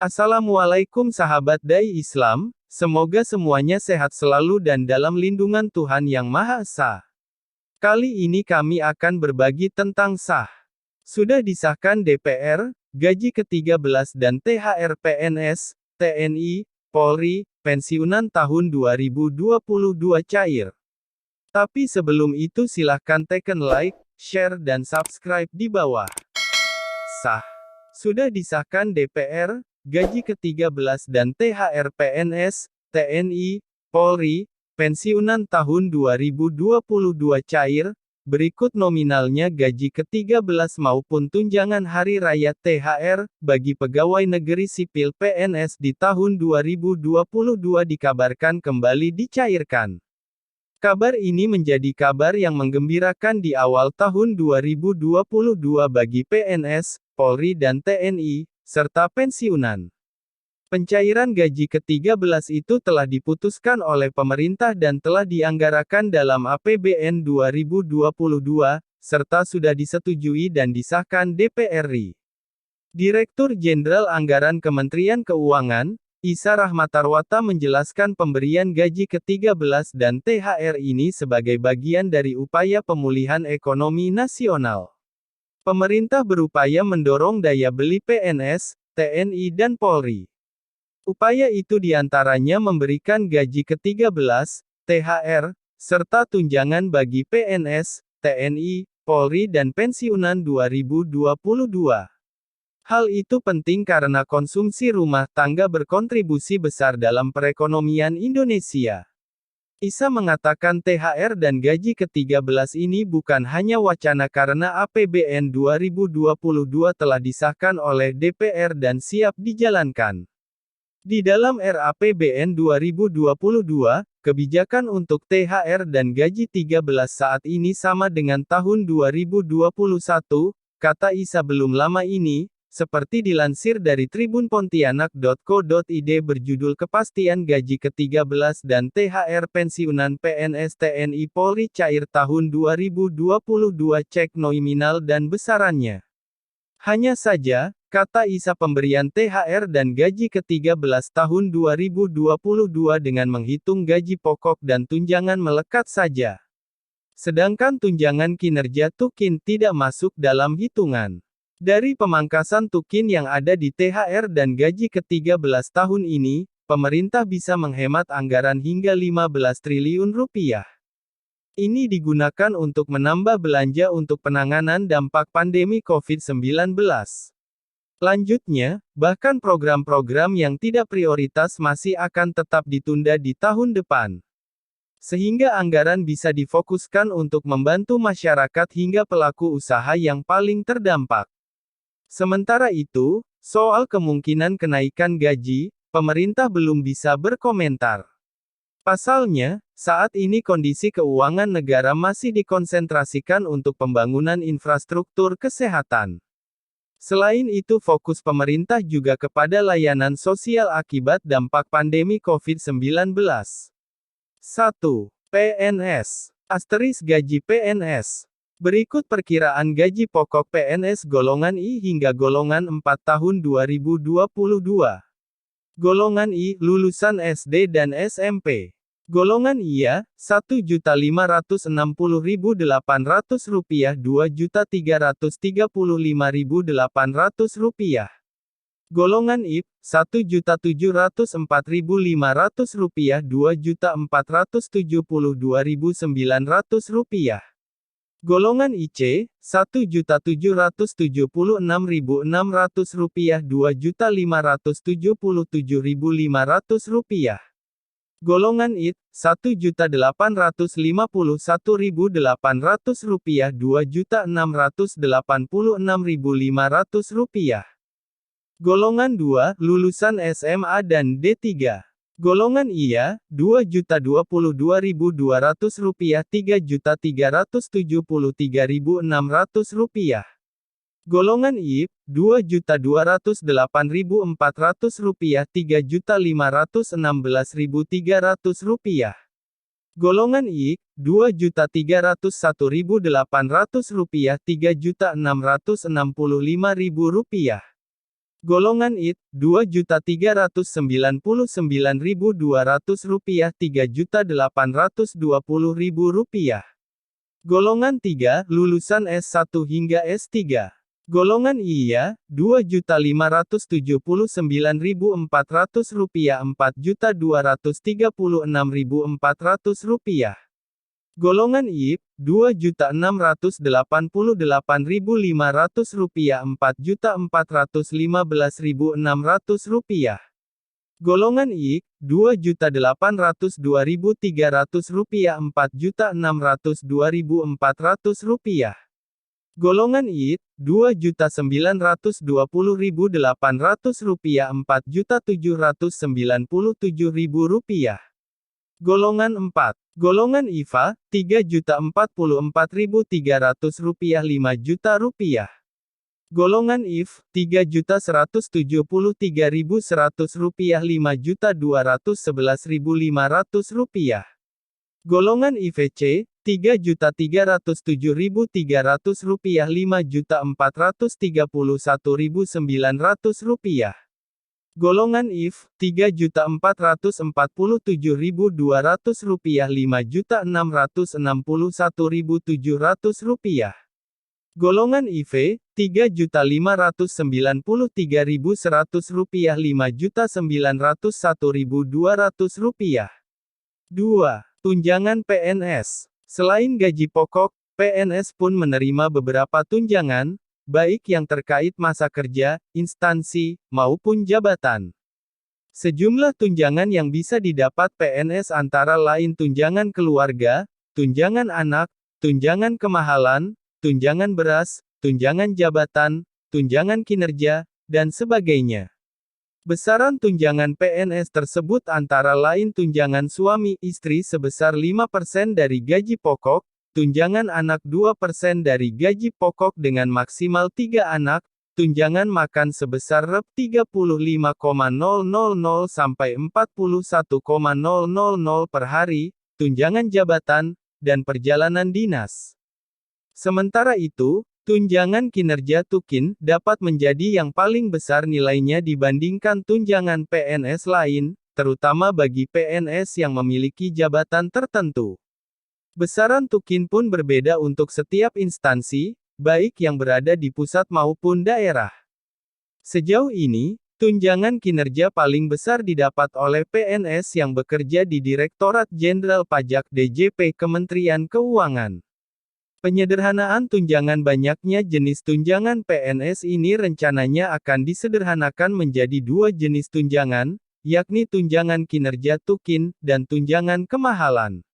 Assalamualaikum sahabat Dai Islam, semoga semuanya sehat selalu dan dalam lindungan Tuhan Yang Maha Esa. Kali ini kami akan berbagi tentang sah. Sudah disahkan DPR, gaji ke-13 dan THR PNS, TNI, Polri, pensiunan tahun 2022 cair. Tapi sebelum itu silahkan tekan like, share dan subscribe di bawah. Sah. Sudah disahkan DPR, gaji ke-13 dan THR PNS, TNI, Polri, pensiunan tahun 2022 cair, berikut nominalnya gaji ke-13 maupun tunjangan hari raya THR, bagi pegawai negeri sipil PNS di tahun 2022 dikabarkan kembali dicairkan. Kabar ini menjadi kabar yang menggembirakan di awal tahun 2022 bagi PNS, Polri dan TNI, serta pensiunan. Pencairan gaji ke-13 itu telah diputuskan oleh pemerintah dan telah dianggarkan dalam APBN 2022, serta sudah disetujui dan disahkan DPR RI. Direktur Jenderal Anggaran Kementerian Keuangan, Isa Rahmatarwata menjelaskan pemberian gaji ke-13 dan THR ini sebagai bagian dari upaya pemulihan ekonomi nasional. Pemerintah berupaya mendorong daya beli PNS, TNI dan Polri. Upaya itu diantaranya memberikan gaji ke-13, THR, serta tunjangan bagi PNS, TNI, Polri dan pensiunan 2022. Hal itu penting karena konsumsi rumah tangga berkontribusi besar dalam perekonomian Indonesia. Isa mengatakan THR dan gaji ke-13 ini bukan hanya wacana karena APBN 2022 telah disahkan oleh DPR dan siap dijalankan. Di dalam RAPBN 2022, kebijakan untuk THR dan gaji 13 saat ini sama dengan tahun 2021, kata Isa belum lama ini. Seperti dilansir dari tribunpontianak.co.id berjudul Kepastian Gaji ke-13 dan THR Pensiunan PNS TNI Polri cair tahun 2022 cek nominal dan besarannya. Hanya saja, kata Isa pemberian THR dan gaji ke-13 tahun 2022 dengan menghitung gaji pokok dan tunjangan melekat saja. Sedangkan tunjangan kinerja Tukin tidak masuk dalam hitungan. Dari pemangkasan Tukin yang ada di THR dan gaji ke-13 tahun ini, pemerintah bisa menghemat anggaran hingga 15 triliun rupiah. Ini digunakan untuk menambah belanja untuk penanganan dampak pandemi COVID-19. Lanjutnya, bahkan program-program yang tidak prioritas masih akan tetap ditunda di tahun depan. Sehingga anggaran bisa difokuskan untuk membantu masyarakat hingga pelaku usaha yang paling terdampak. Sementara itu, soal kemungkinan kenaikan gaji, pemerintah belum bisa berkomentar. Pasalnya, saat ini kondisi keuangan negara masih dikonsentrasikan untuk pembangunan infrastruktur kesehatan. Selain itu fokus pemerintah juga kepada layanan sosial akibat dampak pandemi COVID-19. 1. PNS. Gaji PNS. Berikut perkiraan gaji pokok PNS golongan I hingga golongan 4 tahun 2022. Golongan I, lulusan SD dan SMP. Golongan IA, Rp1.560.800, Rp2.335.800. Golongan IP, Rp1.704.500, Rp2.472.900. Golongan IC, Rp1.776.600, Rp2.577.500. Golongan IT, Rp1.851.800, Rp2.686.500. Golongan 2, lulusan SMA dan D3. Golongan IA, Rp2.022.200, Rp3.373.600. Golongan IP, Rp2.208.400, Rp3.516.300. Golongan I, Rp2.301.800, Rp3.665.000. Golongan IT, Rp2.399.200, Rp3.820.000. Golongan 3, lulusan S1 hingga S3. Golongan IA, Rp2.579.400, Rp4.236.400. Golongan IP, Rp2.688.500, Rp4.415.600. Golongan I, Rp2.802.300, Rp4.602.400. Golongan IT, Rp2.920.800, Rp4.797.000. Golongan 4. Golongan IVA, Rp3.044.300, Rp5.000.000. Golongan IF, Rp3.173.100, Rp5.211.500. Golongan IVC, Rp3.307.300, Rp5.431.900. Golongan IF, Rp3.447.200, Rp5.661.700. Golongan IV, Rp3.593.100, Rp5.901.200. 2. Tunjangan PNS. Selain gaji pokok, PNS pun menerima beberapa tunjangan, baik yang terkait masa kerja, instansi, maupun jabatan. Sejumlah tunjangan yang bisa didapat PNS antara lain tunjangan keluarga, tunjangan anak, tunjangan kemahalan, tunjangan beras, tunjangan jabatan, tunjangan kinerja, dan sebagainya. Besaran tunjangan PNS tersebut antara lain tunjangan suami istri sebesar 5% dari gaji pokok, tunjangan anak 2% dari gaji pokok dengan maksimal 3 anak, tunjangan makan sebesar Rp35.000 sampai Rp41.000 per hari, tunjangan jabatan, dan perjalanan dinas. Sementara itu, tunjangan kinerja Tukin dapat menjadi yang paling besar nilainya dibandingkan tunjangan PNS lain, terutama bagi PNS yang memiliki jabatan tertentu. Besaran Tukin pun berbeda untuk setiap instansi, baik yang berada di pusat maupun daerah. Sejauh ini, tunjangan kinerja paling besar didapat oleh PNS yang bekerja di Direktorat Jenderal Pajak (DJP) Kementerian Keuangan. Penyederhanaan tunjangan. Banyaknya jenis tunjangan PNS ini rencananya akan disederhanakan menjadi 2 jenis tunjangan, yakni tunjangan kinerja Tukin, dan tunjangan kemahalan.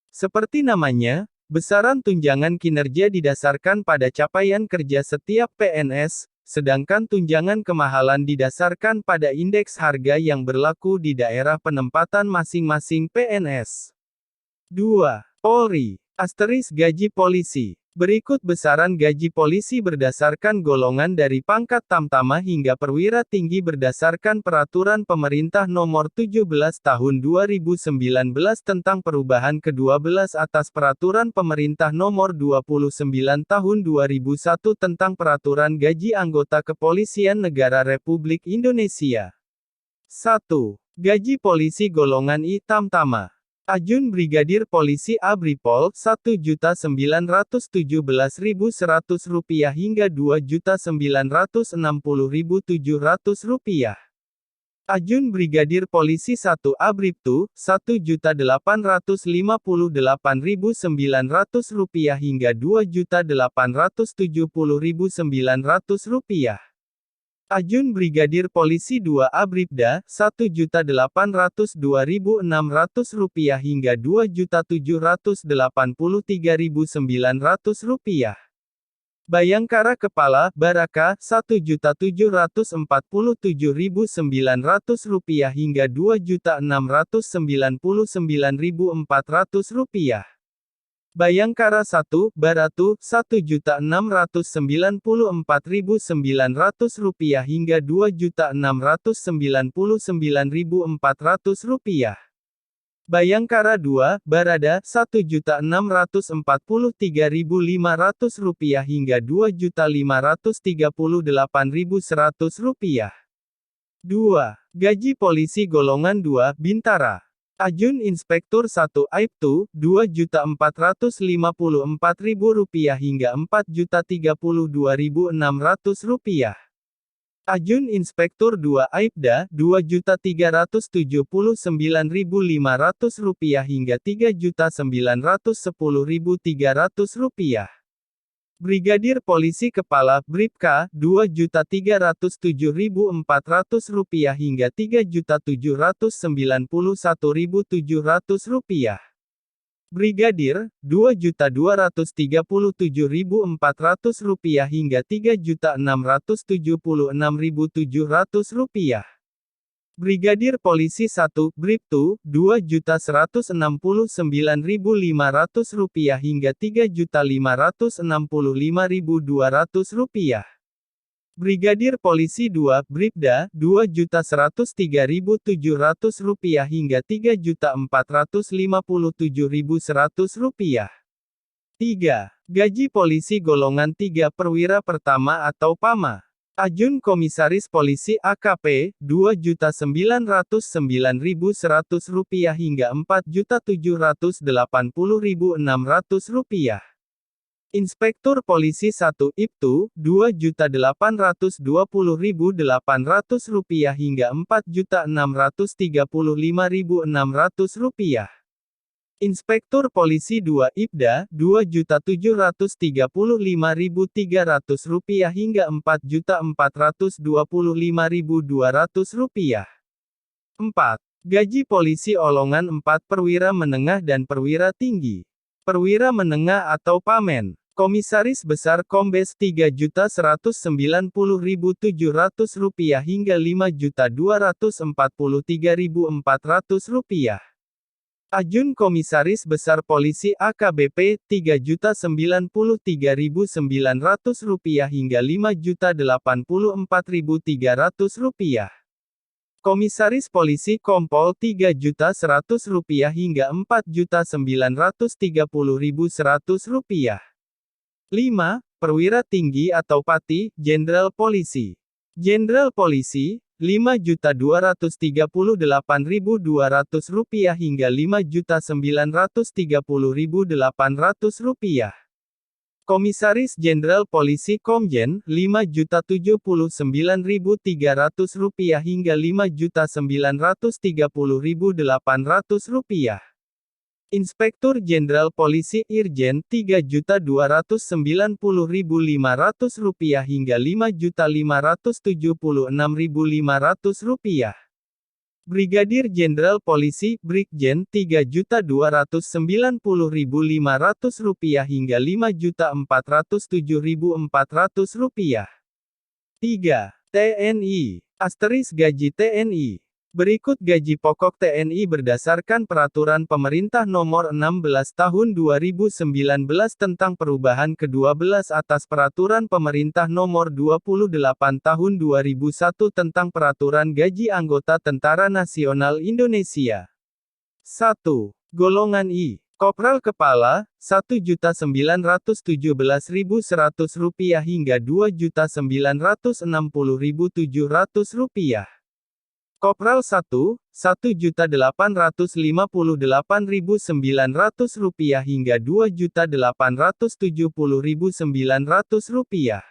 Seperti namanya, besaran tunjangan kinerja didasarkan pada capaian kerja setiap PNS, sedangkan tunjangan kemahalan didasarkan pada indeks harga yang berlaku di daerah penempatan masing-masing PNS. 2. Polri. Gaji polisi. Berikut besaran gaji polisi berdasarkan golongan dari pangkat tamtama hingga perwira tinggi berdasarkan Peraturan Pemerintah Nomor 17 Tahun 2019 tentang perubahan ke-12 atas Peraturan Pemerintah Nomor 29 Tahun 2001 tentang Peraturan Gaji Anggota Kepolisian Negara Republik Indonesia. 1. Gaji polisi golongan I tamtama. Ajun Brigadir Polisi Abripol, Rp1.917.100 hingga Rp2.960.700. Ajun Brigadir Polisi 1 Abribtu, Rp1.858.900 hingga Rp2.870.900. Ajun Brigadir Polisi 2 Abribda, Rp1.802.600 hingga Rp2.783.900. Bayangkara Kepala, Baraka, Rp1.747.900 hingga Rp2.699.400. Bayangkara 1, Baratu, Rp1.694.900 hingga Rp2.699.400. Bayangkara 2, Barada, Rp1.643.500 hingga Rp2.538.100. 2. Gaji polisi golongan 2, Bintara. Ajun Inspektur 1 Aibtu, Rp2.454.000 hingga Rp4.032.600. Ajun Inspektur 2 Aibda, Rp2.379.500 hingga Rp3.910.300. Brigadir Polisi Kepala, Bribka, Rp2.307.400 hingga Rp3.791.700. Brigadir, Rp2.237.400 hingga Rp3.676.700. Brigadir Polisi 1, Bribtu, Rp2.169.500 hingga Rp3.565.200. Brigadir Polisi 2, Bribda, Rp2.103.700 hingga Rp3.457.100. 3. Gaji Polisi Golongan 3 Perwira Pertama atau PAMA. Ajun Komisaris Polisi AKP, Rp2.909.100 hingga Rp4.780.600. Inspektur Polisi 1 Ibtu, Rp2.820.800 hingga Rp4.635.600. Inspektur Polisi 2 Ibda, Rp2.735.300 hingga Rp4.425.200. 4. Gaji Polisi Olongan 4 Perwira Menengah dan Perwira Tinggi. Perwira Menengah atau Pamen. Komisaris Besar Kombes Rp3.190.700 hingga Rp5.243.400. Ajun Komisaris Besar Polisi AKBP, Rp3.093.900 hingga Rp5.084.300. Komisaris Polisi Kompol Rp3.100 hingga Rp4.930.100. 5. Perwira Tinggi atau Pati, Jenderal Polisi. Jenderal Polisi, Rp5.238.200 hingga Rp5.930.800. Komisaris Jenderal Polisi Komjen, Rp5.079.300 hingga Rp5.930.800. Inspektur Jenderal Polisi Irjen, Rp3.290.500 hingga Rp5.576.500. Brigadir Jenderal Polisi, Brigjen, Rp3.290.500 hingga Rp5.407.400. 3. TNI. Asteris Gaji TNI. Berikut gaji pokok TNI berdasarkan Peraturan Pemerintah Nomor 16 Tahun 2019 tentang perubahan ke-12 atas Peraturan Pemerintah Nomor 28 Tahun 2001 tentang Peraturan Gaji Anggota Tentara Nasional Indonesia. 1. Golongan I. Kopral Kepala, Rp1.917.100 hingga Rp2.960.700. Kopral 1, Rp1.858.900 hingga Rp2.870.900.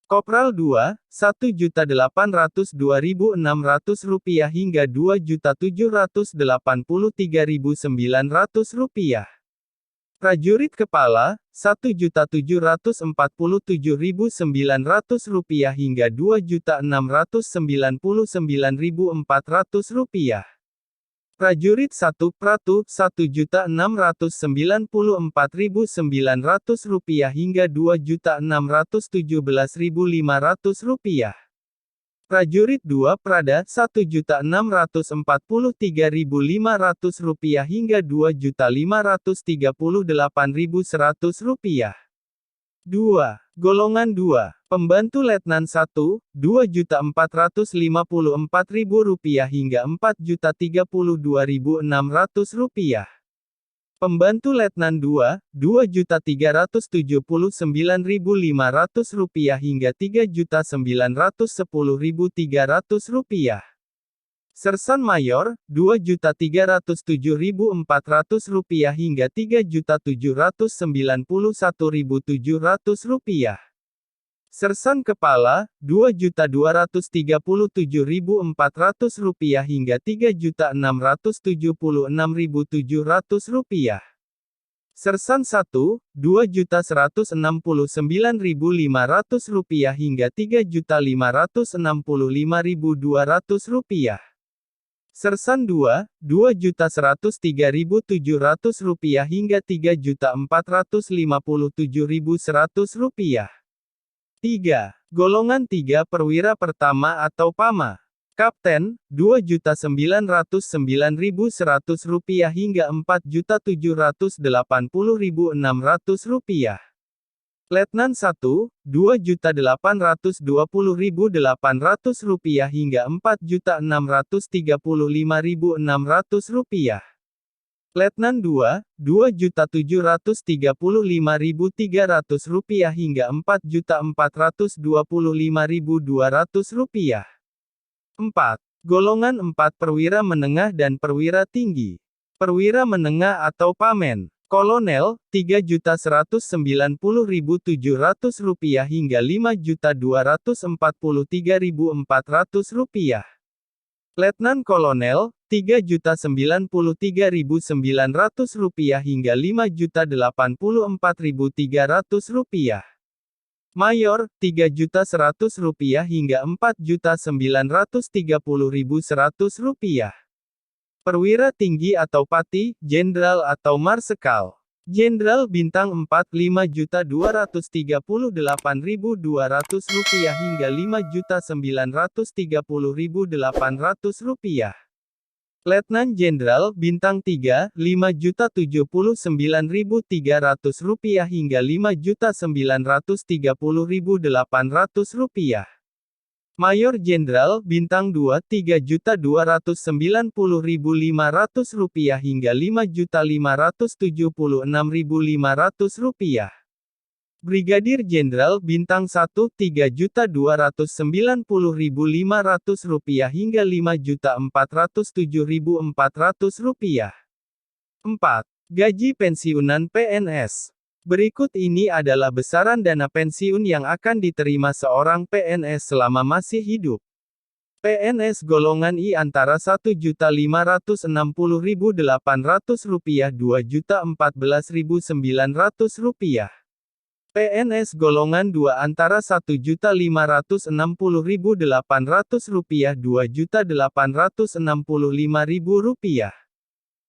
Kopral 2, Rp1.802.600 hingga Rp2.783.900. Prajurit Kepala, Rp1.747.900 hingga Rp2.699.400. Prajurit 1 Pratu, Rp1.694.900 hingga Rp2.617.500. Prajurit 2 Prada, Rp1.643.500 hingga Rp2.538.100. 2. Golongan 2. Pembantu Letnan 1, Rp2.454.000 hingga Rp4.032.600. Pembantu Letnan 2, Rp2.379.500 hingga Rp3.910.300. Sersan Mayor, Rp2.307.400 hingga Rp3.791.700. Sersan Kepala, Rp2.237.400 hingga Rp3.676.700. Sersan 1, Rp2.169.500 hingga Rp3.565.200. Sersan 2, Rp2.103.700 hingga Rp3.457.100. 3. Golongan 3 Perwira Pertama atau PAMA. Kapten, Rp2.909.100 hingga Rp4.780.600. Letnan 1, Rp2.820.800 hingga Rp4.635.600. Letnan 2, Rp2.735.300 hingga Rp4.425.200. 4. Golongan 4 Perwira Menengah dan Perwira Tinggi. Perwira Menengah atau Pamen. Kolonel, Rp3.190.700 hingga Rp5.243.400. Letnan Kolonel, Rp3.093.900 hingga Rp5.084.300. Mayor, Rp3.100 hingga Rp4.930.100. Perwira Tinggi atau Pati, Jenderal atau Marsekal. Jenderal Bintang 4 Rp5.238.200 hingga Rp5.930.800. Letnan Jenderal Bintang 3 Rp5.079.300 hingga Rp5.930.800. Mayor Jenderal Bintang 2 Rp3.290.500 hingga Rp5.576.500. Brigadir Jenderal Bintang 1 Rp3.290.500 hingga Rp5.407.400. 4. Gaji pensiunan PNS. Berikut ini adalah besaran dana pensiun yang akan diterima seorang PNS selama masih hidup. PNS golongan I antara Rp1.560.800 Rp2.014.900. PNS golongan 2 antara Rp1.560.800 Rp2.865.000.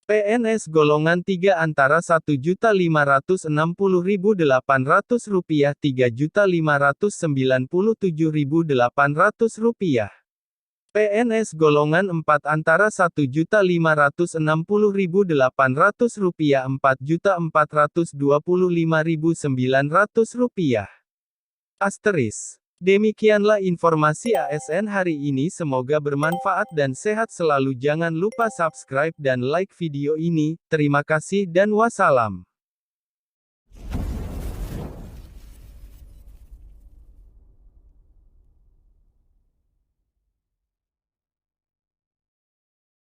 PNS golongan 3 antara Rp1.560.800 Rp3.597.800. PNS golongan 4 antara Rp1.560.800 Rp4.425.900. Asterisk. Demikianlah informasi ASN hari ini, semoga bermanfaat dan sehat selalu. Jangan lupa subscribe dan like video ini. Terima kasih dan wassalam.